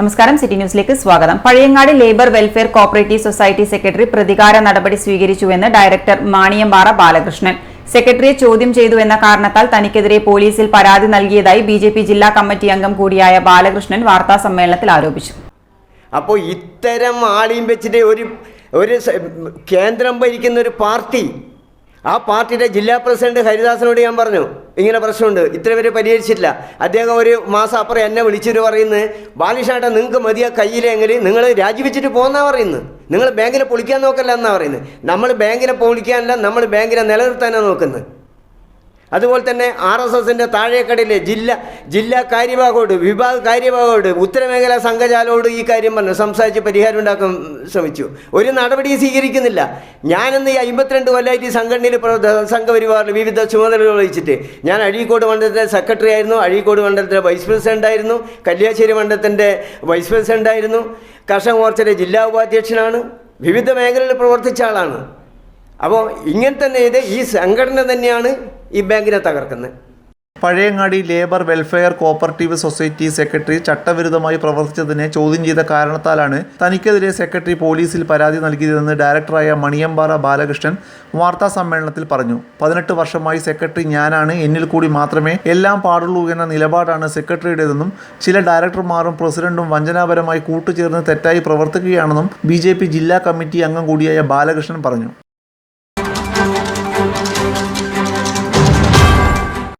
നമസ്കാരം, സിറ്റി ന്യൂസിലേക്ക് സ്വാഗതം. Pazhayangadi labour welfare cooperative society secretary പ്രതികാര നടപടി സ്വീകരിച്ചുവെന്ന് ഡയറക്ടർ മാണിയമ്പാറ ബാലകൃഷ്ണൻ. സെക്രട്ടറിയെ ചോദ്യം ചെയ്തുവെന്ന കാരണത്താൽ തനിക്കെതിരെ പോലീസിൽ പരാതി നൽകിയതായി ബിജെപി ജില്ലാ കമ്മിറ്റി അംഗം കൂടിയായ ബാലകൃഷ്ണൻ വാർത്താസമ്മേളനത്തിൽ ആരോപിച്ചു. അപ്പോൾ ഇത്തരം ആളെയും വെച്ചിട്ട് ഒരു കേന്ദ്രം ഭരിക്കുന്ന ഒരു പാർട്ടി, ആ പാർട്ടിയുടെ ജില്ലാ പ്രസിഡന്റ് ഹരിദാസനോട് ഞാൻ പറഞ്ഞു, ഇങ്ങനെ പ്രശ്നമുണ്ട്, ഇത്ര വരെ പരിഹരിച്ചിട്ടില്ല. അദ്ദേഹം ഒരു മാസം അപ്പുറം എന്നെ വിളിച്ചിട്ട് പറയുന്നത്, ബാലിഷാട്ട നിങ്ങൾക്ക് മതിയാ കയ്യിലെങ്കിൽ നിങ്ങൾ രാജിവെച്ചിട്ട് പോകുന്നാ പറയുന്നത്, നിങ്ങൾ ബാങ്കിനെ പൊളിക്കാൻ നോക്കല്ല എന്നാണ് പറയുന്നത്. നമ്മൾ ബാങ്കിനെ പൊളിക്കാനല്ല, നമ്മൾ ബാങ്കിനെ നിലനിർത്താനാണ് നോക്കുന്നത്. അതുപോലെ തന്നെ RSSന്റെ താഴേക്കടയിലെ ജില്ലാ കാര്യഭാഗോട്, വിഭാഗ കാര്യഭാഗോട്, ഉത്തരമേഖലാ സംഘചാലോട് ഈ കാര്യം പറഞ്ഞു സംസാരിച്ച് പരിഹാരം ഉണ്ടാക്കാൻ ശ്രമിച്ചു. ഒരു നടപടി സ്വീകരിക്കുന്നില്ല. ഞാനെന്ന് ഈ 52 കൊല്ലമായിട്ട് ഈ സംഘടനയിൽ സംഘപരിവാറിൽ വിവിധ ചുമതലകൾ വഹിച്ചിട്ട് ഞാൻ അഴീക്കോട് മണ്ഡലത്തിലെ സെക്രട്ടറി ആയിരുന്നു, അഴീക്കോട് മണ്ഡലത്തിലെ വൈസ് പ്രസിഡന്റ് ആയിരുന്നു, കല്യാശ്ശേരി മണ്ഡലത്തിൻ്റെ വൈസ് പ്രസിഡന്റ് ആയിരുന്നു, കർഷക മോർച്ചയുടെ ജില്ലാ ഉപാധ്യക്ഷനാണ്, വിവിധ മേഖലകളിൽ പ്രവർത്തിച്ച ആളാണ്. അപ്പോൾ ഇങ്ങനെ തന്നെ ഈ സംഘടന തന്നെയാണ് ഈ ബാങ്കിനെ തകർക്കുന്നത്. Pazhayangadi labour welfare cooperative society secretary ചട്ടവിരുദ്ധമായി പ്രവർത്തിച്ചതിനെ ചോദ്യം ചെയ്ത കാരണത്താലാണ് തനിക്കെതിരെ സെക്രട്ടറി പോലീസിൽ പരാതി നൽകിയതെന്ന് ഡയറക്ടറായ മണിയമ്പാറ ബാലകൃഷ്ണൻ വാർത്താ സമ്മേളനത്തിൽ പറഞ്ഞു. 18 വർഷമായി സെക്രട്ടറി ഞാനാണ്, എന്നിൽ കൂടി മാത്രമേ എല്ലാം പാടുള്ളൂ എന്ന നിലപാടാണ് സെക്രട്ടറിയുടേതെന്നും ചില ഡയറക്ടർമാരും പ്രസിഡന്റും വഞ്ചനാപരമായി കൂട്ടുചേർന്ന് തെറ്റായി പ്രവർത്തിക്കുകയാണെന്നും BJP ജില്ലാ കമ്മിറ്റി അംഗം കൂടിയായ ബാലകൃഷ്ണൻ പറഞ്ഞു.